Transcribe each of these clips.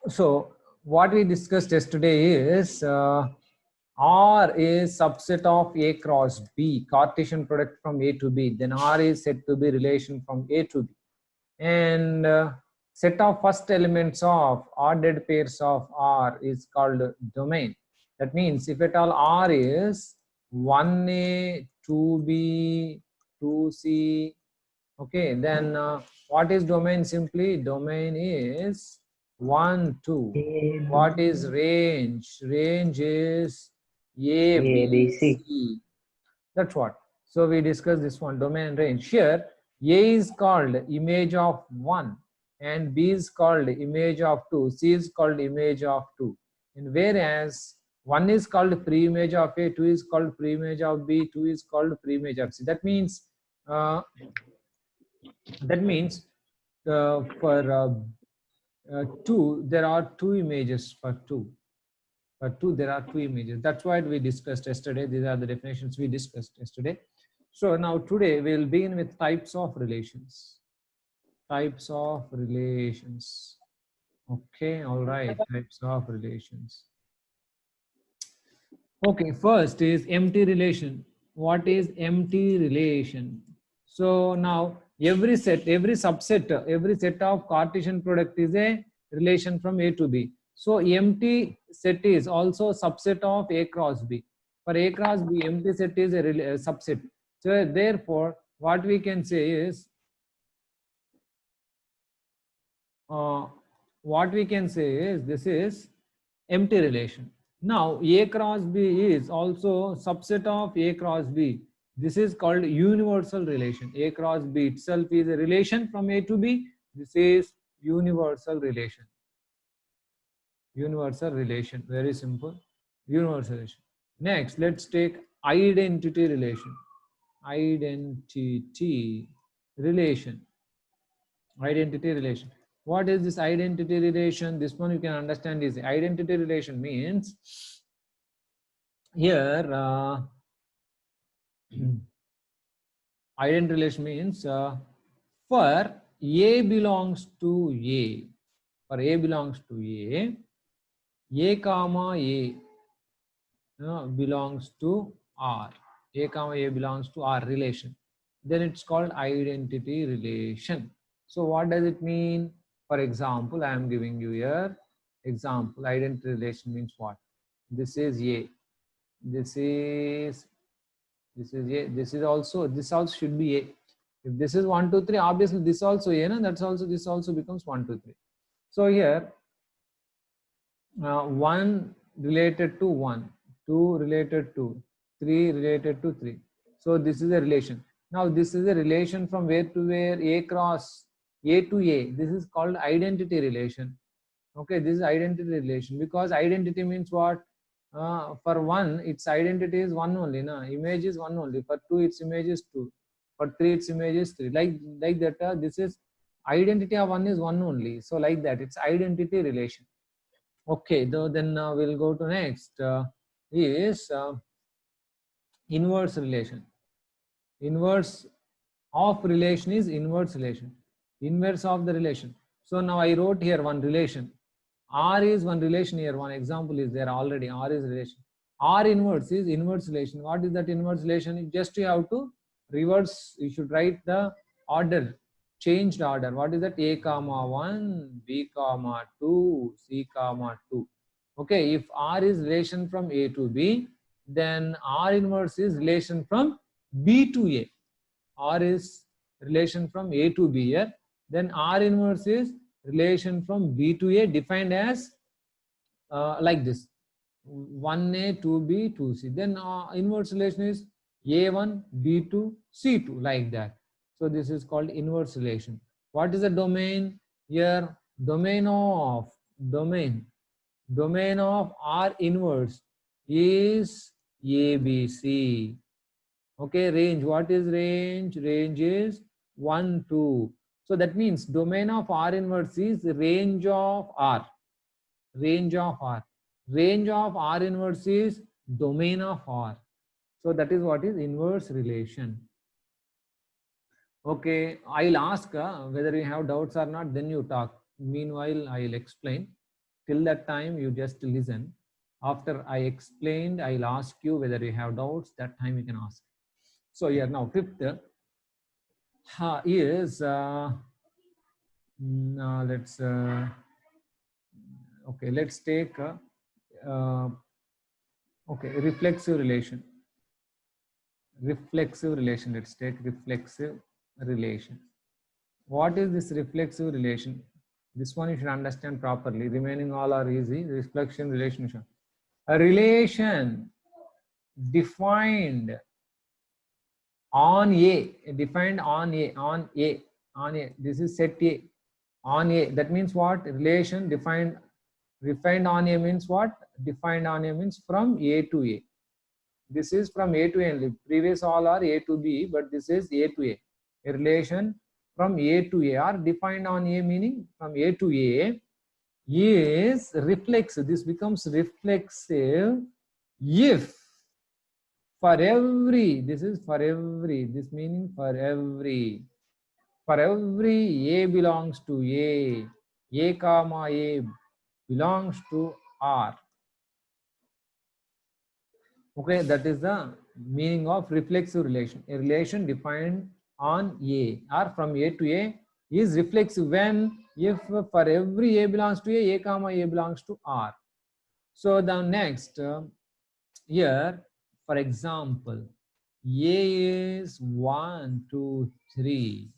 So what we discussed yesterday is R is subset of A cross B, Cartesian product from A to B. Then R is said to be relation from A to B. And set of first elements of ordered pairs of R is called domain. That means if at all R is 1A, 2B, 2C, okay, then what is domain? Simply domain is 1, 2. What is range? Range is A, B, ABC. C. That's what. So we discussed this one, domain and range. Here, A is called image of 1 and B is called image of 2, C is called image of 2. And whereas 1 is called pre-image of A, 2 is called pre-image of B, 2 is called pre-image of C. Uh, that means for 2, there are two images for 2. For 2, there are two images. That's what we discussed yesterday. These are the definitions we discussed yesterday. So now today we'll begin with types of relations. Types of relations. Okay, all right, types of relations. Okay, first is empty relation. What is empty relation? So now every set of Cartesian product is a relation from A to B. So empty set is also subset of A cross B. For A cross B, empty set is a subset. So therefore, what we can say is this is empty relation. Now A cross B is also subset of A cross B. This is called universal relation. A cross B itself is a relation from A to B. This is universal relation. Universal relation, very simple. Universal relation. Next, let's take identity relation. Identity relation. Identity relation. What is this identity relation? This one you can understand is identity relation means here identity relation means for A belongs to A, for A belongs to A comma A belongs to R, A comma A belongs to R relation, then it's called identity relation. So what does it mean? For example, I am giving you here example. Identity relation means what? This is A, this is A, this also should be A. If this is 1 2 3, obviously this also A, no? That's also, this also becomes 1 2 3. So here 1 related to 1, 2 related to 3 related to 3. So this is a relation. Now this is a relation from where to where? A cross A to A. This is called identity relation. Okay, this is identity relation, because identity means what? For 1, its identity is 1 only, na? Image is 1 only. For 2, its image is 2. For 3, its image is 3. Like that. This is identity of 1 is 1 only. So like that, it's identity relation. Okay, then we'll go to next is inverse relation. Inverse of relation is inverse relation. Inverse of the relation. So now I wrote here one relation. R is one relation here. One example is there already. R is relation. R inverse is inverse relation. What is that inverse relation? Just you have to reverse. You should write the order, changed order. What is that? A comma 1, B comma 2, C comma 2. Okay, if R is relation from A to B, then R inverse is relation from B to A. R is relation from A to B here. Then R inverse is relation from B to A, defined as like this: 1A, 2B, 2C. Then inverse relation is A1, B2, C2, like that. So this is called inverse relation. What is the domain? Here, domain of R inverse is ABC. Okay, range. What is range? Range is 1, 2. So that means domain of R inverse is range of R. Range of R. Range of R inverse is domain of R. So that is what is inverse relation. Okay, I'll ask whether you have doubts or not, then you talk. Meanwhile, I'll explain. Till that time, you just listen. After I explained, I'll ask you whether you have doubts. That time you can ask. So here now, fifth is let's okay. Let's take okay, reflexive relation. Reflexive relation. Let's take reflexive relation. What is this reflexive relation? This one you should understand properly. Remaining all are easy. Reflection relationship. A relation defined on A, defined on A, on A, on A. This is set A, on A. That means what? Relation defined on A means what? Defined on A means from A to A. This is from A to A only. Previous all are A to B, but this is A to A. A relation from A to A or defined on A meaning from A to A is reflexive. This becomes reflexive if for every, this is for every, this meaning for every A belongs to A comma A belongs to R. Okay, that is the meaning of reflexive relation. A relation defined on A or from A to A is reflexive when if for every A belongs to A comma A belongs to R. So the next here, for example, A is 1, 2, 3.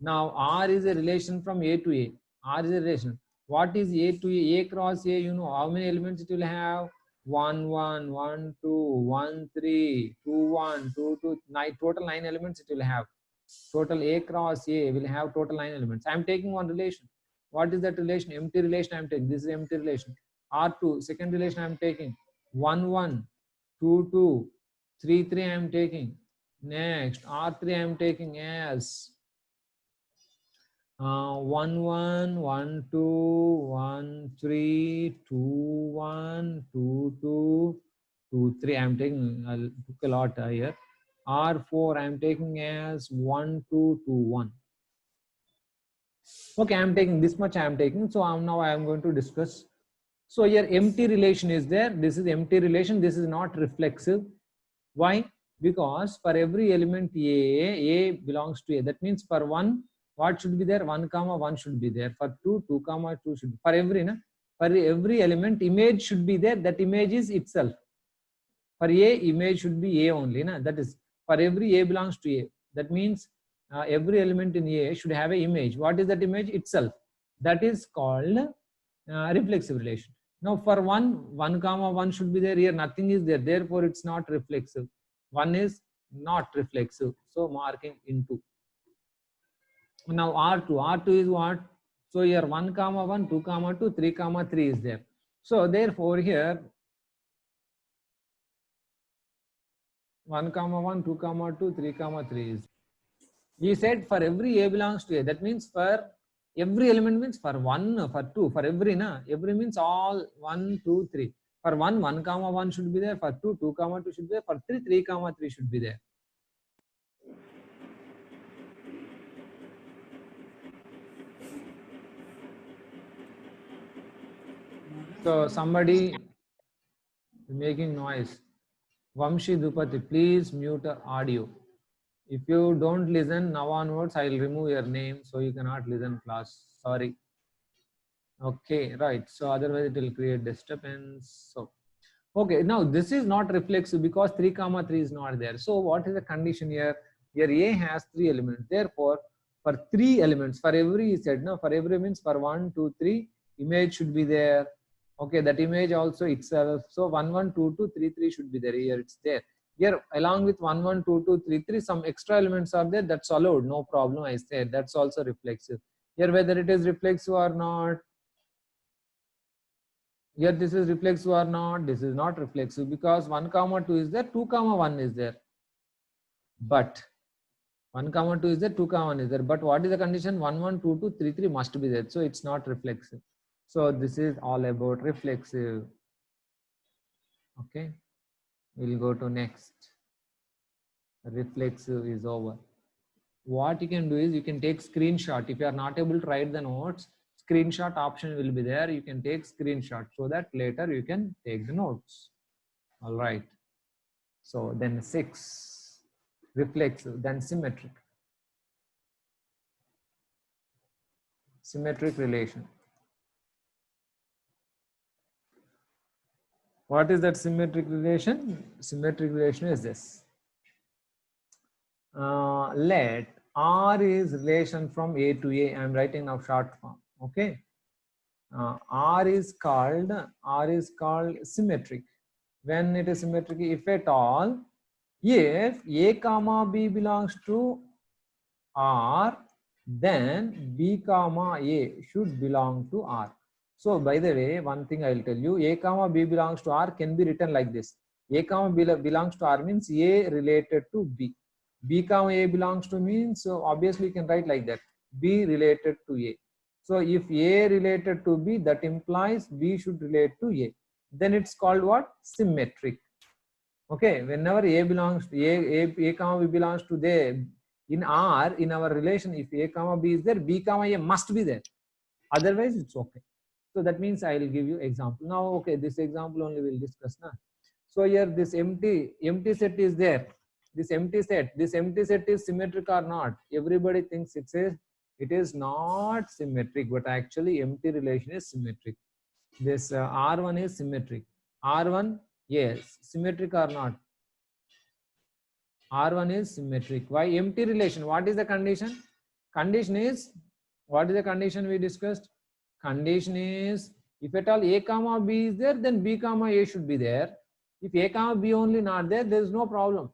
Now R is a relation from A to A. R is a relation. What is A to A? A cross A, you know how many elements it will have? 1, 1, 1, 2, 1, 3, 2, 1, 2, 2, 9, total 9 elements it will have. Total A cross A will have total 9 elements. I am taking one relation. What is that relation? Empty relation I am taking. This is empty relation. R2, second relation I am taking. 1, 1, 2, 2, 3, 3 I am taking. Next, R3 I am taking as 1, 1, 1, 2, 1, 3, 2, 1, 2, 2, 2, 3. I am taking, I took a lot here. R4 I am taking as 1, 2, 2, 1. Okay, I am taking this much. I am taking. So now I am going to discuss. So here empty relation is there. This is empty relation. This is not reflexive. Why? Because for every element A belongs to A. That means for 1, what should be there? 1 comma 1 should be there. For 2, 2 comma 2 should be. For every element, image should be there. That image is itself. For A, image should be A only. Na? That is, for every A belongs to A. That means every element in A should have an image. What is that image? Itself. That is called reflexive relation. Now for 1 comma 1 should be there. Here nothing is there. Therefore, it's not reflexive. 1 is not reflexive. So marking into. Now R2 is what? So here 1 comma 1, 2 comma 2, 3 comma 3 is there. So therefore here 1 comma 1, 2 comma 2, 3 comma 3 is. He said for every A belongs to A. That means for every element means for 1, for 2, for every, na? Every means all 1, 2, 3. For 1, 1 comma 1 should be there. For 2, 2 comma 2 should be there. For 3, 3 comma 3 should be there. So somebody making noise. Vamshi Dupati, please mute audio. If you don't listen now onwards, I will remove your name so you cannot listen class. Sorry. Okay, right. So otherwise it will create disturbance. So okay, now this is not reflexive because 3 comma 3 is not there. So what is the condition here? Here A has 3 elements. Therefore, for 3 elements, for every said, no, for every means for 1, 2, 3, image should be there. Okay, that image also itself. So 1, 1, 2, 2, 3, 3 should be there. Here it's there. Here along with 1, 1, 2, 2, 3, 3, some extra elements are there. That's allowed. No problem. I said that's also reflexive. Here whether it is reflexive or not. Here this is reflexive or not, this is not reflexive because 1 comma 2 is there, 2 comma 1 is there. But 1 comma 2 is there, 2 comma 1 is there. But what is the condition? 1, 1, 2, 2, 3, 3 must be there. So it's not reflexive. So this is all about reflexive. Okay. We'll go to next. Reflexive is over. What you can do is you can take screenshot. If you are not able to write the notes, screenshot option will be there. You can take screenshot so that later you can take the notes. All right. So then 6, reflexive, then symmetric. Symmetric relation. What is that symmetric relation? Symmetric relation is this. Let R is relation from A to A. I am writing now short form. Okay. R is called symmetric. When it is symmetric, if at all, if A comma B belongs to R, then B comma A should belong to R. So by the way, one thing I will tell you, A comma B belongs to R can be written like this. A comma B belongs to R means A related to B. B comma A belongs to means, so obviously you can write like that. B related to A. So if A related to B, that implies B should relate to A. Then it's called what? Symmetric. Okay, whenever A belongs to A comma B belongs to there, in R, in our relation, if A comma B is there, B comma A must be there. Otherwise, it's okay. So that means I will give you example. Now, okay, this example only we'll discuss now. So here this empty set is there. This empty set is symmetric or not? Everybody thinks it is not symmetric, but actually empty relation is symmetric. This R1 is symmetric. R1, yes, symmetric or not? R1 is symmetric. Why? Empty relation. What is the condition? Condition is, what is the condition we discussed? Condition is, if at all A comma B is there, then B comma A should be there. If A comma B only not there, there is no problem.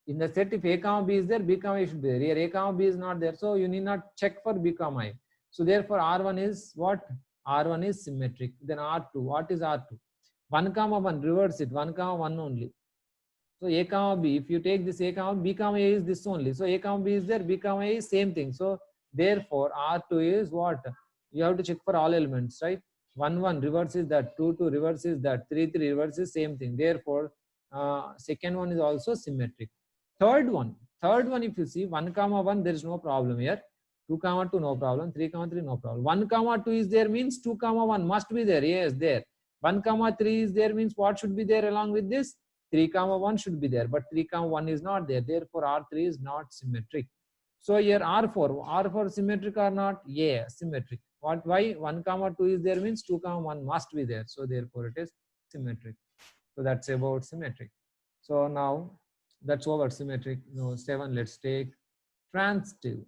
In the set, if A comma B is there, B comma A should be there. Here A comma B is not there, so you need not check for B comma A. So therefore R1 is what? R1 is symmetric. Then R2, what is R2? 1 comma 1, reverse it, 1 comma 1 only. So A comma B, if you take this A comma B comma A is this only. So A comma B is there, B comma A is same thing. So therefore R2 is what? You have to check for all elements, right? 1 1 reverse is that, 2 2 reverse is that, 3 3 reverse is same thing. Therefore second one is also symmetric. Third one if you see 1 comma 1, there is no problem here. 2 comma 2 no problem, 3 comma 3 no problem. 1 comma 2 is there means 2 comma 1 must be there. Yes, there. 1 comma 3 is there means what should be there along with this? 3 comma 1 should be there, but 3 comma 1 is not there. Therefore R3 is not symmetric. So here R4 symmetric or not? Yeah, symmetric. What? Why? 1 comma 2 is there means 2 comma 1 must be there. So therefore it is symmetric. So that's about symmetric. So now that's over symmetric. No, 7. Let's take transitive.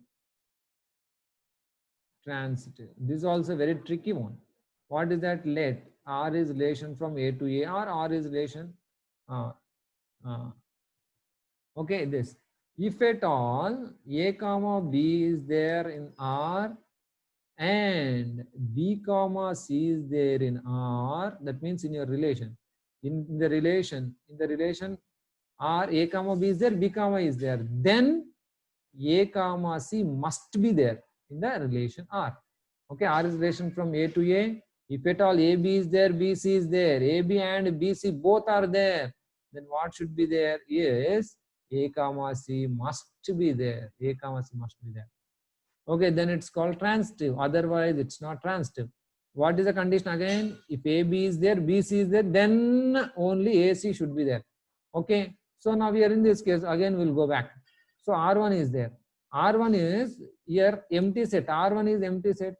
Transitive. This is also a very tricky one. What is that? Let R is relation from A to A, or R is relation. Okay, this. If at all A comma B is there in R and B comma C is there in R, that means in your relation. In the relation R, A comma B is there, B comma is there, then A comma C must be there in the relation R. Okay, R is relation from A to A. If at all AB is there, BC is there, AB and BC both are there, then what should be there is A comma C must be there. A comma C must be there. Okay, then it's called transitive. Otherwise, it's not transitive. What is the condition again? If AB is there, BC is there, then only AC should be there. Okay, so now we are in this case, again we'll go back. So R1 is there. R1 is here empty set. R1 is empty set.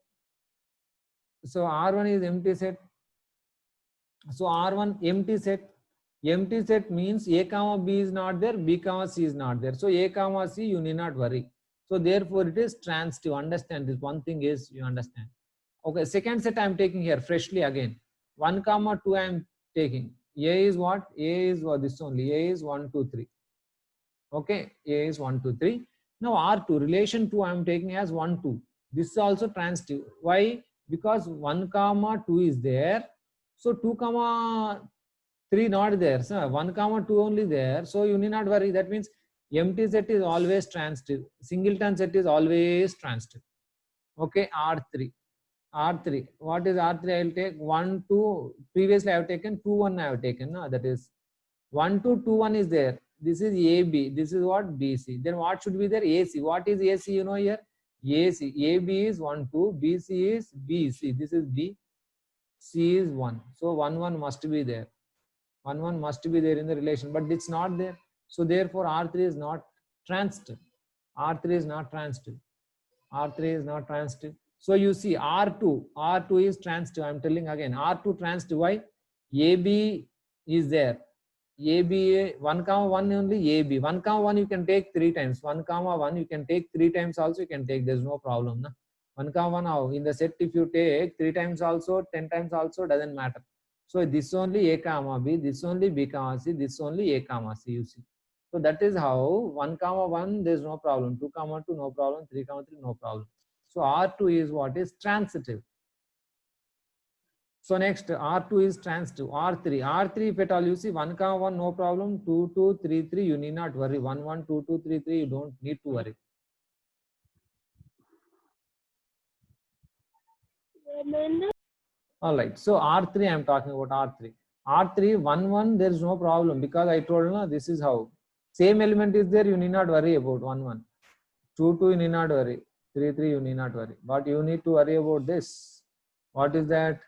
So R1 is empty set. So R1 empty set. Empty set means A comma B is not there, B comma C is not there. So A comma C you need not worry. So therefore it is transitive. Understand this. One thing is you understand. Okay, second set I am taking here freshly again. 1 comma 2 I am taking. A is what? A is what? This only. A is 1 2 3. Okay, A is 1 2 3. Now R2 relation 2 I am taking as 1 2. This is also transitive. Why? Because 1 comma 2 is there. So 2 comma 3 not there. So 1 comma 2 only there. So you need not worry. That means empty set is always transitive. Singleton set is always transitive. Okay, R3. R3. What is R3? I will take 1 2. Previously I have taken 2 1 I have taken. No? That is 1 2 2 1 is there. This is AB. This is what? BC. Then what should be there? AC. What is AC? You know here? AC, AB is 1, 2, BC is BC. This is B, C is 1. So 1, 1 must be there. 1, 1 must be there in the relation, but it's not there. So therefore R3 is not transitive. R3 is not transitive. R3 is not transitive. So you see R2 is transitive. I'm telling again, R2 transitive. Why? AB is there. AB 1, 1 only AB. 1, 1 you can take 3 times. 1, 1 you can take 3 times also you can take. There's no problem. Na? 1, 1 now in the set if you take 3 times also, 10 times also doesn't matter. So this only A comma B, this only B comma C, this only A comma C you see. So that is how 1, 1 there's no problem. 2, 2 no problem. 3, 3 no problem. So R2 is what is transitive. So next R2 is transitive. R3 if at all you see 1, 1 no problem. 2, 2, 3, 3 you need not worry. 1, 1, 2, 2, 3, 3 you don't need to worry. All right. So R3 I am talking about R3. R3 1, 1 there is no problem because I told you this is how same element is there. You need not worry about 1, 1. 2, 2 you need not worry. 3, 3 you need not worry. But you need to worry about this. What is that?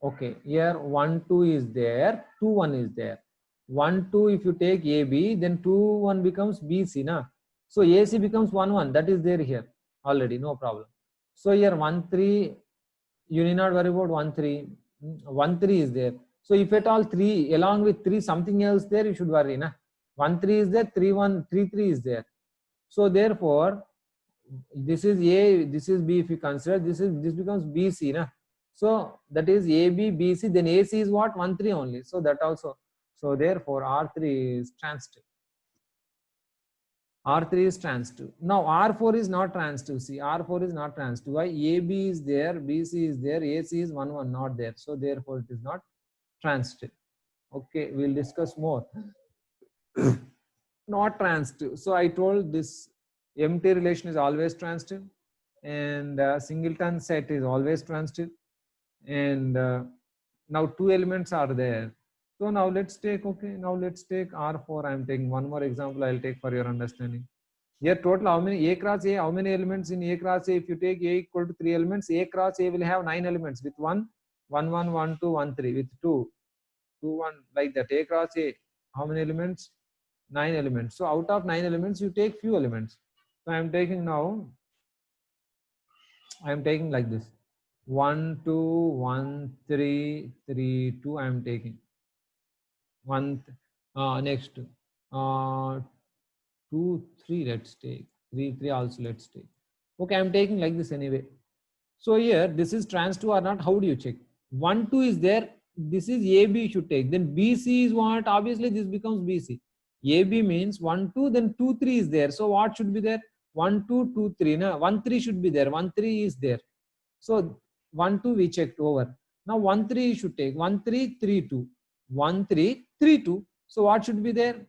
Okay, here 1, 2 is there, 2, 1 is there. 1, 2 if you take AB, then 2, 1 becomes BC. Na? So AC becomes 1, 1. That is there here already, no problem. So here 1, 3, you need not worry about 1, 3. 1, 3 is there. So if at all 3, along with 3, something else there, you should worry. Na? 1, 3 is there, 3, 1, 3, 3 is there. So therefore, this is A, this is B if you consider, this becomes BC. Na? So that is AB, BC, then AC is what? 1, 3 only. So that also. So therefore R3 is transitive. R3 is transitive. Now R4 is not transitive. See, R4 is not transitive. Why? AB is there, BC is there, AC is 1, 1 not there. So therefore it is not transitive. Okay, we'll discuss more. Not transitive. So I told this empty relation is always transitive, and singleton set is always transitive, and now 2 elements are there. So now let's take R4. I'm taking one more example. I'll take for your understanding. Here total how many A cross A, how many elements in A cross A? If you take A equal to 3 elements, A cross A will have 9 elements with 1, 1, 1, 1, 2, 1, 3 with 2, 2, 1 like that. A cross A, how many elements? 9 elements. So out of 9 elements, you take few elements. So I'm taking like this. 1, 2, 1, 3, 3, 2. I'm taking 1. Next 2, 3. Let's take 3, 3 also. Let's take. Okay, I'm taking like this anyway. So here, this is transitive or not? How do you check? 1, 2 is there. This is AB you should take. Then BC is what? Obviously, this becomes BC. AB means 1, 2, then 2, 3 is there. So what should be there? 1, 2, 2, 3. No? 1, 3 should be there. 1, 3 is there. So 1, 2 we checked over. Now 1, 3 you should take. 1, 3, 3, 2. 1, 3, 3, 2. So what should be there?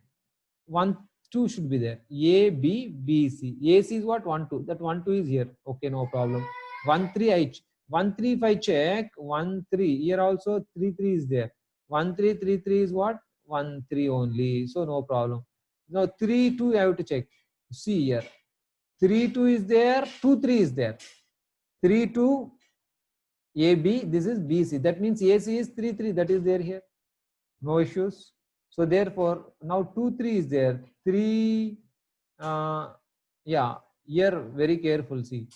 1, 2 should be there. A, B, B, C. AC is what? 1, 2. That 1, 2 is here. Okay, no problem. 1, 3, 1, 3 if I check, 1, 3. Here also 3, 3 is there. 1, 3, 3, 3 is what? 1, 3 only. So no problem. Now 3, 2 I have to check. See here. 3, 2 is there. 2, 3 is there. 3, 2, AB. This is BC. That means AC is 3, 3. That is there here. No issues. So therefore, now 2, 3 is there. 3, yeah, here very careful. See,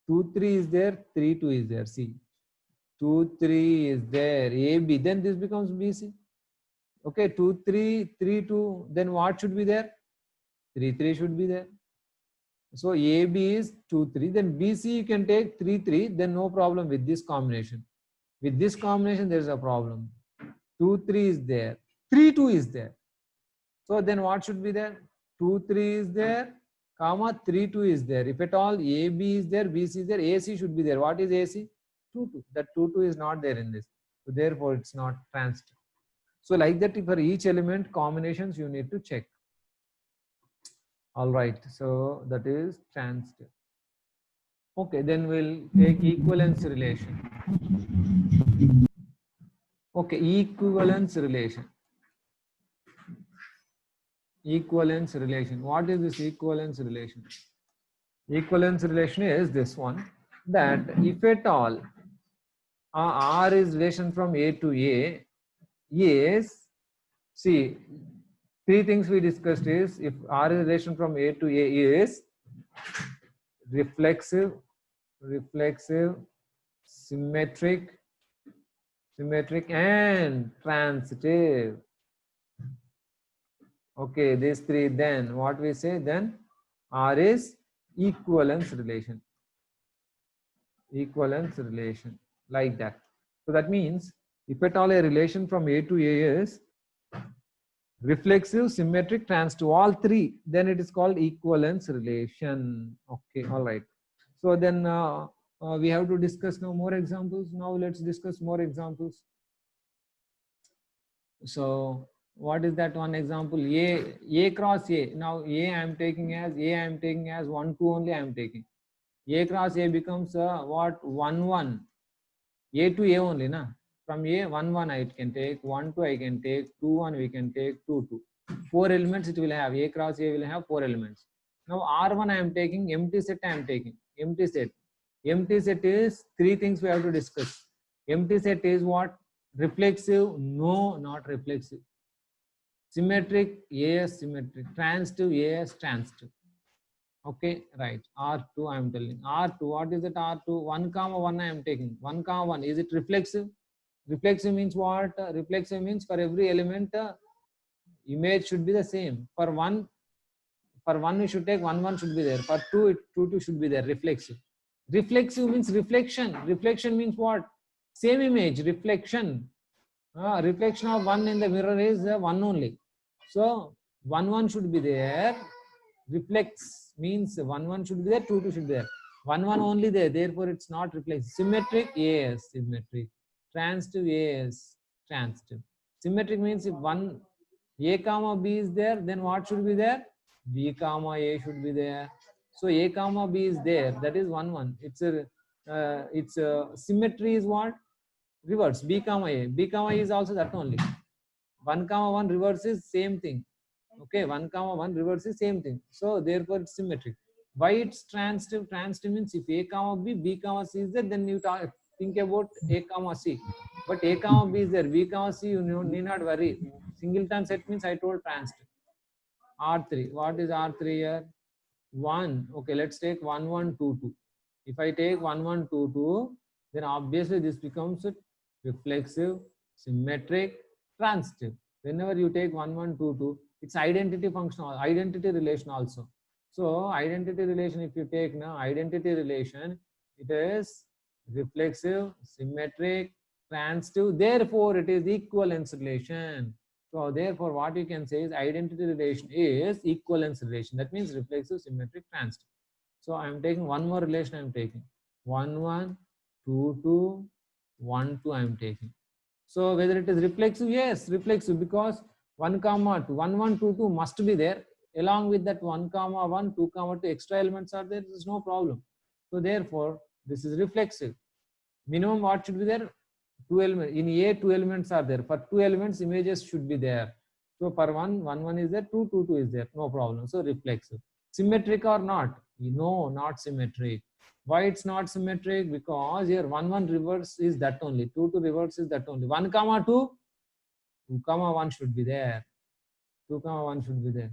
2, 3 is there. 3, 2 is there. See, 2, 3 is there. AB. Then this becomes BC. Okay, 2, 3, 3, 2. Then what should be there? 3, 3 should be there. So AB is 2, 3. Then BC you can take 3, 3. Then no problem with this combination. With this combination, there is a problem. 2, 3 is there. 3, 2 is there. So then what should be there? 2, 3 is there, comma 3, 2 is there. If at all AB is there, BC is there, AC should be there. What is AC? 2, 2. That 2, 2 is not there in this. So therefore it's not transitive. So like that, for each element combinations you need to check. All right. So that is transitive. Okay, then we'll take equivalence relation. Okay, equivalence relation. Equivalence relation. What is this equivalence relation? Equivalence relation is this one, that if at all R is relation from A to A is, see, three things we discussed is, if R is relation from A to A is reflexive, symmetric, and transitive. Okay, these three, then what we say, then R is equivalence relation. Equivalence relation, like that. So that means if at all a relation from A to A is reflexive, symmetric, transitive, all three, then it is called equivalence relation. Okay, all right. So then we have to discuss now more examples. Now let's discuss more examples. So what is that one example? A cross A. Now A I am taking as 1, 2 only I am taking. A cross A becomes what? 1, 1. A to A only, na? From A, 1, 1 I can take, 1, 2 I can take, 2, 1 we can take, 2, 2. 4 elements it will have. A cross A will have 4 elements. Now R1 I am taking, empty set I am taking. Empty set. Empty set is three things we have to discuss. Empty set is what? Reflexive? No, not reflexive. Symmetric? Yes, symmetric. Transitive? Yes, transitive. Okay, right. R2 I am telling. R2, what is it? R2? 1, 1 I am taking. 1, 1. Is it reflexive? Reflexive means what? Reflexive means for every element, image should be the same. For one we should take 1, 1 should be there. For 2, 2, 2 should be there. Reflexive. Reflexive means reflection. Reflection means what? Same image, reflection. Reflection of 1 in the mirror is 1 only. So 1, 1 should be there. Reflects means 1, 1 should be there, 2, 2 should be there. 1, 1 only there, therefore it's not reflexive. Symmetric? Yes, symmetric. Transitive? Yes, transitive. Symmetric means if one A comma B is there, then what should be there? B comma A should be there. So A comma B is there, that is 1, 1. It's a symmetry is what? Reverse. B comma A. B comma A is also that only. 1 comma 1 reverse is same thing. Okay, 1 comma 1 reverse is same thing. So therefore it's symmetric. Why it's transitive? Transitive means if A comma B, B comma C is there, then you think about A comma C. But A comma B is there, B comma C, you need not worry. Singleton set means I told transitive. R3. What is R3 here? 1. Okay, let's take 1, 1, 2, 2. If I take 1, 1, 2, 2, then obviously this becomes reflexive, symmetric, transitive. Whenever you take 1, 1, 2, 2, it's identity function, identity relation also. So identity relation, if you take now identity relation, it is reflexive, symmetric, transitive. Therefore, it is equivalence relation. So therefore, what you can say is identity relation is equivalence relation. That means reflexive, symmetric, transitive. So I am taking one more relation. I am taking 1, 1, 2, 2, 1, 2. I am taking. So whether it is reflexive, yes, reflexive, because 1 comma 2, 1, 1, 2, 2 must be there. Along with that 1 comma 1, 2 comma 2 extra elements are there. There is no problem. So therefore, this is reflexive. Minimum what should be there? 2 elements. In A, 2 elements are there. For 2 elements, images should be there. So for 1, 1, 1 is there, 2, 2, 2 is there. No problem. So reflexive. Symmetric or not? No, not symmetric. Why it's not symmetric? Because here 1, 1 reverse is that only. 2, 2 reverse is that only. 1 comma 2, 2 comma 1 should be there. 2 comma 1 should be there.